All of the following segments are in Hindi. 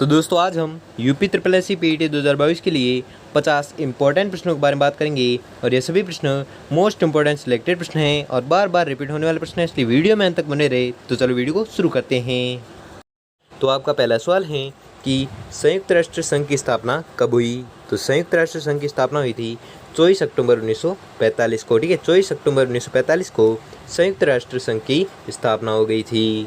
तो दोस्तों आज हम UP triple S C PET 2022 के लिए 50 इंपॉर्टेंट प्रश्नों के बारे में बात करेंगे और ये सभी प्रश्न मोस्ट इंपॉर्टेंट सिलेक्टेड प्रश्न हैं और बार बार रिपीट होने वाले प्रश्न हैं, इसलिए वीडियो में अंत तक बने रहे। तो चलो वीडियो को शुरू करते हैं। तो आपका पहला सवाल है कि संयुक्त राष्ट्र संघ की स्थापना कब हुई। तो संयुक्त राष्ट्र संघ की स्थापना हुई थी 24 अक्टूबर 1945 को। ठीक है, 24 अक्टूबर 1945 को संयुक्त राष्ट्र संघ की स्थापना हो गई थी।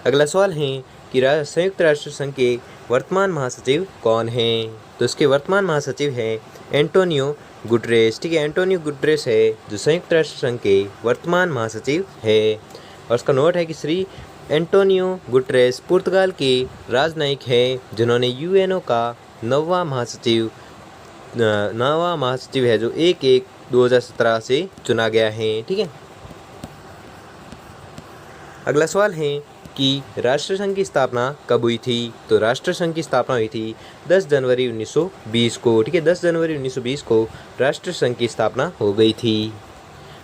अगला सवाल है कि संयुक्त राष्ट्र संघ के वर्तमान महासचिव कौन हैं। तो इसके वर्तमान महासचिव हैं एंटोनियो गुटरेस। ठीक है, एंटोनियो गुटरेस है जो संयुक्त राष्ट्र संघ के वर्तमान महासचिव है। और उसका नोट है कि श्री एंटोनियो गुटरेस पुर्तगाल के राजनयिक हैं जिन्होंने यूएनओ का नौवां महासचिव है जो 1/1/2017 से चुना गया है। ठीक है, अगला सवाल है कि राष्ट्रसंघ की स्थापना कब हुई थी। तो राष्ट्रसंघ की स्थापना हुई थी 10 जनवरी 1920 को। ठीक है, 10 जनवरी 1920 को राष्ट्रसंघ की स्थापना हो गई थी।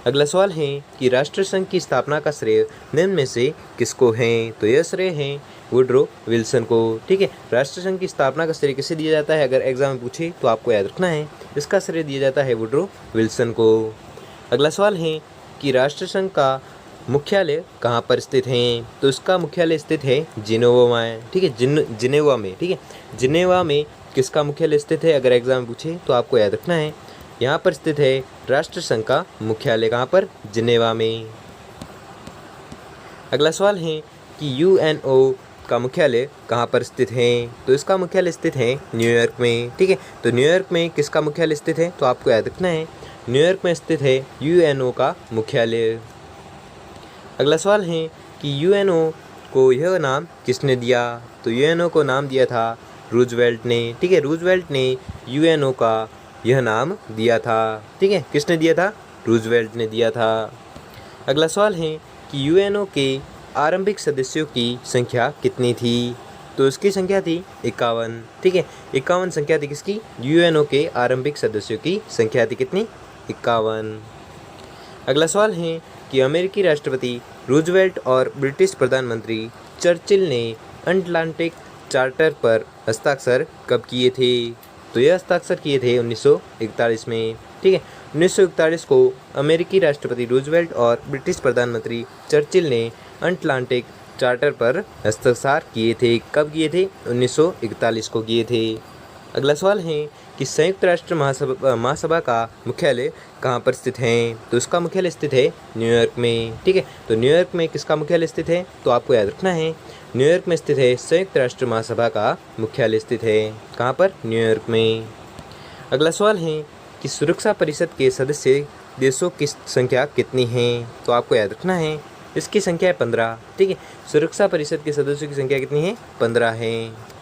अगला सवाल है कि राष्ट्रसंघ की स्थापना का श्रेय निम्न में से किसको है। तो यह श्रेय है वुडरो विल्सन को। ठीक है, राष्ट्रसंघ की स्थापना का श्रेय किसे दिया जाता है, अगर एग्जाम में पूछे तो आपको याद रखना है, इसका श्रेय दिया जाता है वुडरो विल्सन को। अगला सवाल है कि राष्ट्रसंघ का मुख्यालय कहाँ पर स्थित है। तो इसका मुख्यालय स्थित है जिनेवा में। ठीक है, जिनेवा में। ठीक है, जिनेवा में किसका मुख्यालय स्थित है, अगर एग्जाम में पूछे तो आपको याद रखना है, यहाँ पर स्थित है राष्ट्रसंघ का मुख्यालय। कहाँ पर, जिनेवा में। अगला सवाल है कि यूएनओ का मुख्यालय कहाँ पर स्थित है। तो इसका मुख्यालय स्थित है न्यूयॉर्क में। ठीक है, तो न्यूयॉर्क में किसका मुख्यालय स्थित है, तो आपको याद रखना है न्यूयॉर्क में स्थित है यूएनओ का मुख्यालय। अगला सवाल है कि यूएनओ को यह नाम किसने दिया। तो यूएनओ को नाम दिया था रूजवेल्ट ने। ठीक है, रूजवेल्ट ने यूएनओ का यह नाम दिया था। ठीक है, किसने दिया था, रूजवेल्ट ने दिया था। अगला सवाल है कि यूएनओ के आरंभिक सदस्यों की संख्या कितनी थी। तो इसकी संख्या थी 51। ठीक है, 51 संख्या थी किसकी, यूएनओ के आरंभिक सदस्यों की संख्या थी कितनी, 51। अगला सवाल है कि अमेरिकी राष्ट्रपति रूजवेल्ट और ब्रिटिश प्रधानमंत्री चर्चिल ने अटलांटिक चार्टर पर हस्ताक्षर कब किए थे। तो यह हस्ताक्षर किए थे 1941 में। ठीक है, 1941 को अमेरिकी राष्ट्रपति रूजवेल्ट और ब्रिटिश प्रधानमंत्री चर्चिल ने अटलांटिक चार्टर पर हस्ताक्षर किए थे। कब किए थे, 1941 को किए थे। अगला सवाल है कि संयुक्त राष्ट्र महासभा का मुख्यालय कहाँ पर स्थित है। तो इसका मुख्यालय स्थित है न्यूयॉर्क में। ठीक है, तो न्यूयॉर्क में किसका मुख्यालय स्थित है, तो आपको याद रखना है न्यूयॉर्क में स्थित है संयुक्त राष्ट्र महासभा का मुख्यालय स्थित है। कहाँ पर, न्यूयॉर्क में। अगला सवाल है कि सुरक्षा परिषद के सदस्य देशों की संख्या कितनी है। तो आपको याद रखना है इसकी संख्या है 15। ठीक है, सुरक्षा परिषद के सदस्यों की संख्या कितनी है, 15 है।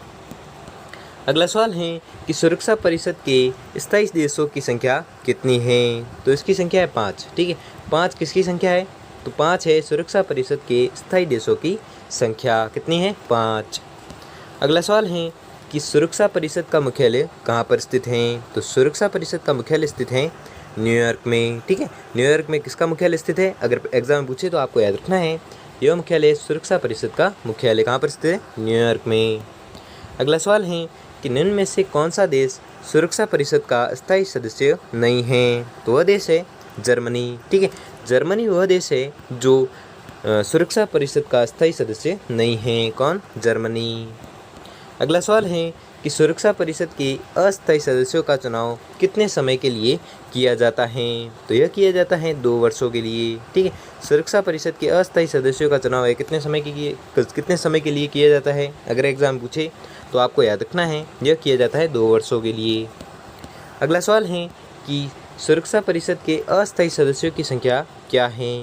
अगला सवाल है कि सुरक्षा परिषद के स्थायी देशों की संख्या कितनी है। तो इसकी संख्या है 5। ठीक है, 5 किसकी संख्या है, तो 5 है सुरक्षा परिषद के स्थायी देशों की संख्या, कितनी है, 5। अगला सवाल है कि सुरक्षा परिषद का मुख्यालय कहाँ पर स्थित है। तो सुरक्षा परिषद का मुख्यालय स्थित है न्यूयॉर्क में। ठीक है, न्यूयॉर्क में किसका मुख्यालय स्थित है, अगर एग्जाम में पूछे तो आपको याद रखना है यह मुख्यालय सुरक्षा परिषद का मुख्यालय कहाँ पर स्थित है, न्यूयॉर्क में। अगला सवाल है कि निम्न में से कौन सा देश सुरक्षा परिषद का स्थायी सदस्य नहीं है। तो वह देश है जर्मनी। ठीक है, जर्मनी वह देश है जो सुरक्षा परिषद का स्थायी सदस्य नहीं है। कौन, जर्मनी। अगला सवाल है कि सुरक्षा परिषद के अस्थायी सदस्यों का चुनाव कितने समय के लिए किया जाता है। तो यह किया जाता है 2 वर्षों के लिए। ठीक है, सुरक्षा परिषद के अस्थायी सदस्यों का चुनाव है कितने समय के लिए किया जाता है, अगर एग्जाम पूछे तो आपको याद रखना है यह किया जाता है 2 वर्षों के लिए। अगला सवाल है कि सुरक्षा परिषद के अस्थायी सदस्यों की संख्या क्या है।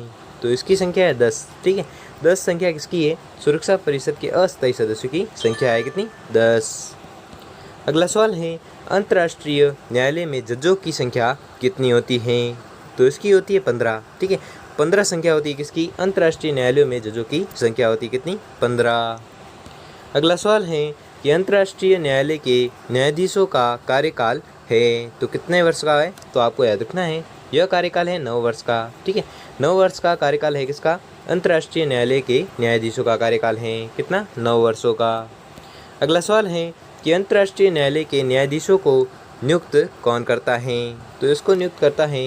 तो इसकी संख्या है 10। ठीक है, 10 संख्या किसकी है, सुरक्षा परिषद के अस्थायी सदस्यों की संख्या है कितनी, 10। अगला सवाल है अंतर्राष्ट्रीय न्यायालय में जजों की संख्या कितनी होती है। तो इसकी होती है 15। ठीक है, 15 संख्या होती है किसकी, अंतर्राष्ट्रीय न्यायालयों में जजों की संख्या होती है कितनी, 15। अगला सवाल है कि अंतर्राष्ट्रीय न्यायालय के न्यायाधीशों का कार्यकाल है तो कितने वर्ष का है। तो आपको याद रखना है यह कार्यकाल है 9 वर्ष का। ठीक है, 9 वर्ष का कार्यकाल है किसका, अंतर्राष्ट्रीय न्यायालय के न्यायाधीशों का कार्यकाल है कितना, 9 वर्षों का। अगला सवाल है कि अंतर्राष्ट्रीय न्यायालय के न्यायाधीशों को नियुक्त कौन करता है? तो इसको नियुक्त करता है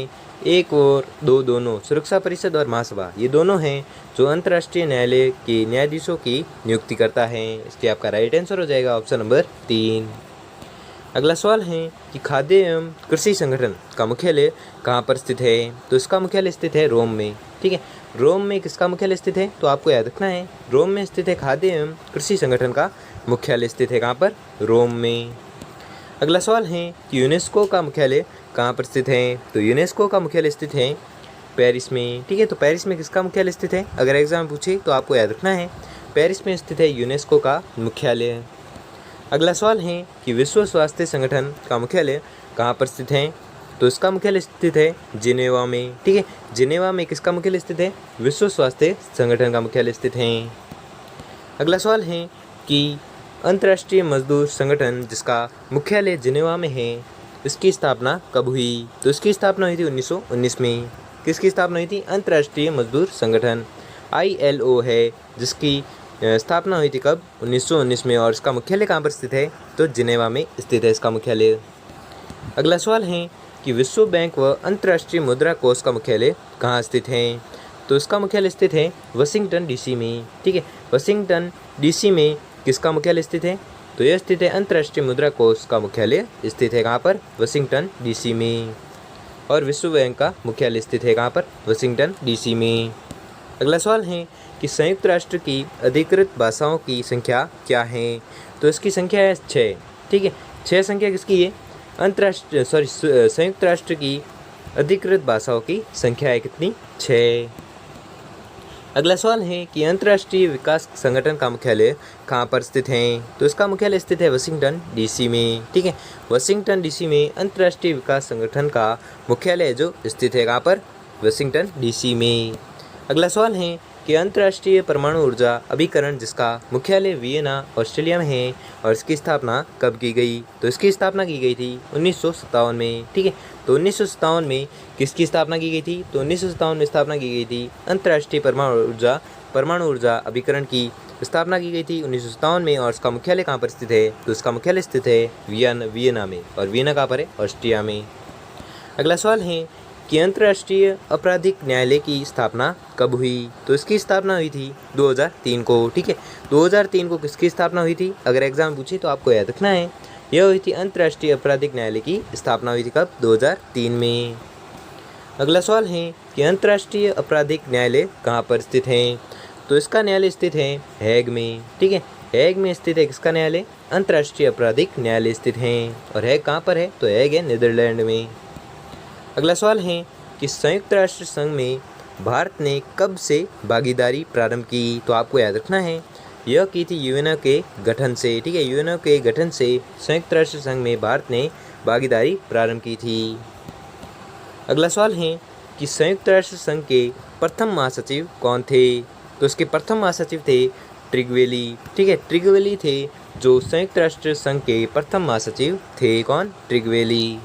एक और दो दोनों, सुरक्षा परिषद और महासभा, ये दोनों हैं जो अंतर्राष्ट्रीय न्यायालय के न्यायाधीशों की नियुक्ति करता है। इसलिए आपका राइट आंसर हो जाएगा ऑप्शन नंबर 3। अगला सवाल है कि खाद्य एवं कृषि संगठन का मुख्यालय कहाँ पर स्थित है? तो इसका मुख्यालय स्थित है रोम में। ठीक है, रोम में किसका मुख्यालय स्थित है? तो आपको याद रखना है रोम में स्थित है खाद्य एवं कृषि संगठन का मुख्यालय स्थित है कहाँ पर? रोम में। अगला सवाल है कि यूनेस्को का मुख्यालय कहाँ पर स्थित है? तो यूनेस्को का मुख्यालय स्थित है पेरिस में। ठीक है, तो पेरिस में किसका मुख्यालय स्थित है? अगर एग्जाम पूछे तो आपको याद रखना है पेरिस में स्थित है यूनेस्को का मुख्यालय। अगला सवाल है कि विश्व स्वास्थ्य संगठन का मुख्यालय कहाँ पर स्थित है? तो इसका मुख्यालय स्थित है जिनेवा में। ठीक है, जिनेवा में किसका मुख्यालय स्थित है? विश्व स्वास्थ्य संगठन का मुख्यालय स्थित है। अगला सवाल है कि अंतर्राष्ट्रीय मजदूर संगठन जिसका मुख्यालय जिनेवा में है, इसकी स्थापना कब हुई? तो इसकी स्थापना हुई थी 1919 में। किसकी स्थापना हुई थी? अंतर्राष्ट्रीय मजदूर संगठन ILO है, जिसकी स्थापना हुई थी कब? 1919 में। और इसका मुख्यालय कहाँ पर स्थित है? तो जिनेवा में स्थित है इसका मुख्यालय। अगला सवाल है कि विश्व बैंक व अंतर्राष्ट्रीय मुद्रा कोष का मुख्यालय कहाँ स्थित है? तो इसका मुख्यालय स्थित है वाशिंगटन DC में। ठीक है, वाशिंगटन DC में किसका मुख्यालय स्थित है? तो यह स्थित है अंतर्राष्ट्रीय मुद्रा कोष का मुख्यालय स्थित है कहाँ पर? वाशिंगटन DC में। और विश्व बैंक का मुख्यालय स्थित है कहाँ पर? वाशिंगटन DC में। अगला सवाल है कि संयुक्त राष्ट्र की अधिकृत भाषाओं की संख्या क्या है? तो इसकी संख्या है 6। ठीक है, 6 संख्या किसकी है? संयुक्त राष्ट्र की अधिकृत भाषाओं की संख्या है कितनी? 6। अगला सवाल है कि अंतर्राष्ट्रीय विकास संगठन का मुख्यालय कहाँ पर स्थित है? तो इसका मुख्यालय स्थित है वाशिंगटन DC में। ठीक है, वाशिंगटन DC में अंतर्राष्ट्रीय विकास संगठन का मुख्यालय जो स्थित है कहाँ पर? वाशिंगटन DC में। अगला सवाल है कि अंतर्राष्ट्रीय परमाणु ऊर्जा अभिकरण जिसका मुख्यालय वियना ऑस्ट्रेलिया में है, और इसकी स्थापना कब की गई? तो इसकी स्थापना की गई थी 1957 में। ठीक है, तो 1957 में किसकी स्थापना की गई थी? तो 1957 में स्थापना की गई थी अंतर्राष्ट्रीय परमाणु ऊर्जा अभिकरण की स्थापना की गई थी 1957 में। और इसका मुख्यालय कहाँ पर स्थित है? तो इसका मुख्यालय स्थित है वियना में। और वियना कहाँ पर है? ऑस्ट्रिया में। अगला सवाल है कि अंतर्राष्ट्रीय आपराधिक न्यायालय की स्थापना कब हुई? तो इसकी स्थापना हुई थी 2003 को। ठीक है, 2003 को किसकी स्थापना हुई थी? अगर एग्जाम पूछे तो आपको याद रखना है यह हुई थी अंतर्राष्ट्रीय आपराधिक न्यायालय की स्थापना हुई थी कब? 2003 में। अगला सवाल है कि अंतर्राष्ट्रीय आपराधिक न्यायालय कहाँ पर स्थित है? तो इसका न्यायालय स्थित है हैग में। ठीक है, हैग में स्थित है किसका न्यायालय? अंतर्राष्ट्रीय आपराधिक न्यायालय स्थित है। और हैग कहाँ पर है? तो हैग है नीदरलैंड में। अगला सवाल है कि संयुक्त राष्ट्र संघ में भारत ने कब से भागीदारी प्रारंभ की? तो आपको याद रखना है यह की थी यूएनओ के गठन से। ठीक है, यूएनओ के गठन से संयुक्त राष्ट्र संघ में भारत ने भागीदारी प्रारंभ की थी। अगला सवाल है कि संयुक्त राष्ट्र संघ के प्रथम महासचिव कौन थे? तो इसके प्रथम महासचिव थे ट्रिगवेली। ठीक है, ट्रिगवेली थे जो संयुक्त राष्ट्र संघ के प्रथम महासचिव थे। कौन? ट्रिगवेली।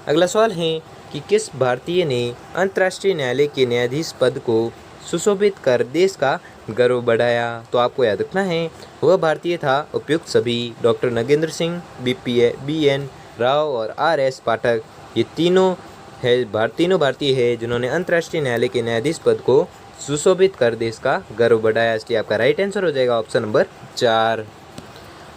अगला सवाल है कि किस भारतीय ने अंतर्राष्ट्रीय न्यायालय के न्यायाधीश पद को सुशोभित कर देश का गर्व बढ़ाया? तो आपको याद रखना है वह भारतीय था उपयुक्त सभी, डॉक्टर नगेंद्र सिंह, BN राव और RS पाठक। ये तीनों भारतीय है जिन्होंने अंतर्राष्ट्रीय न्यायालय के न्यायाधीश पद को सुशोभित कर देश का गर्व बढ़ाया। इसलिए आपका राइट आंसर हो जाएगा ऑप्शन नंबर 4।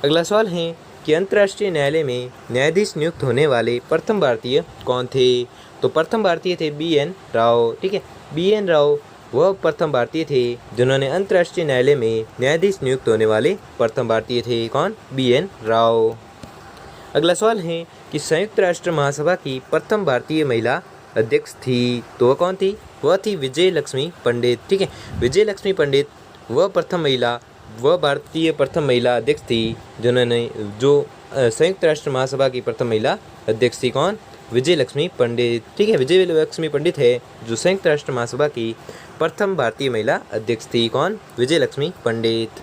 अगला सवाल है कि अंतर्राष्ट्रीय न्यायालय में न्यायाधीश नियुक्त होने वाले प्रथम भारतीय कौन थे? तो प्रथम भारतीय थे BN राव। ठीक है, BN राव वह प्रथम भारतीय थे जिन्होंने अंतर्राष्ट्रीय न्यायालय में न्यायाधीश नियुक्त होने वाले प्रथम भारतीय थे। कौन? BN राव। अगला सवाल है कि संयुक्त राष्ट्र महासभा की प्रथम भारतीय महिला अध्यक्ष थी, तो वह कौन थी? वह थी विजय लक्ष्मी पंडित। ठीक है, विजय लक्ष्मी पंडित वह भारतीय प्रथम महिला अध्यक्ष थी जो संयुक्त राष्ट्र महासभा की प्रथम महिला अध्यक्ष थी। कौन? विजय लक्ष्मी पंडित। ठीक है, विजय लक्ष्मी पंडित है जो संयुक्त राष्ट्र महासभा की प्रथम भारतीय महिला अध्यक्ष थी। कौन? विजय लक्ष्मी पंडित।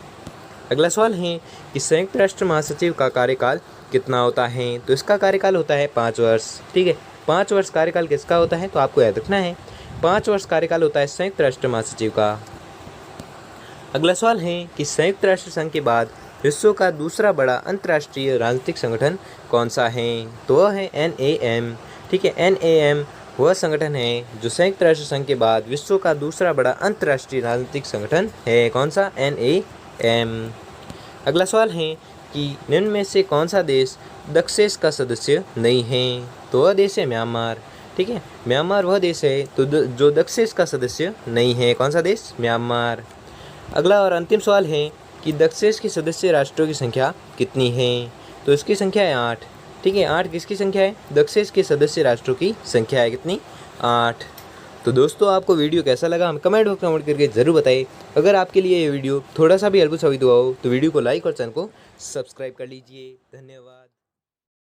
अगला सवाल है कि संयुक्त राष्ट्र महासचिव का कार्यकाल कितना होता है? तो इसका कार्यकाल होता है 5 वर्ष। ठीक है, 5 वर्ष कार्यकाल किसका होता है? तो आपको याद रखना है 5 वर्ष कार्यकाल होता है संयुक्त राष्ट्र महासचिव का। अगला सवाल है कि संयुक्त राष्ट्र संघ के बाद विश्व का दूसरा बड़ा अंतर्राष्ट्रीय राजनीतिक संगठन कौन सा है? तो वह है NAM। ठीक है, NAM वह संगठन है जो संयुक्त राष्ट्र संघ के बाद विश्व का दूसरा बड़ा अंतर्राष्ट्रीय राजनीतिक संगठन है। कौन सा? NAM। अगला सवाल है कि निम्न में से कौन सा देश दक्षेस का सदस्य नहीं है? तो वह देश है म्यांमार। ठीक है, म्यांमार वह देश है तो जो दक्षेस का सदस्य नहीं है। कौन सा देश? म्यांमार। अगला और अंतिम सवाल है कि दक्षेस के सदस्य राष्ट्रों की संख्या कितनी है? तो इसकी संख्या है 8। ठीक है, 8 किसकी संख्या है? दक्षेस के सदस्य राष्ट्रों की संख्या है कितनी? 8। तो दोस्तों, आपको वीडियो कैसा लगा हमें कमेंट बॉक्स में कमेंट करके ज़रूर बताइए। अगर आपके लिए ये वीडियो थोड़ा सा भी हेल्पफुल साबित हुआ हो तो वीडियो को लाइक और चैनल को सब्सक्राइब कर लीजिए। धन्यवाद।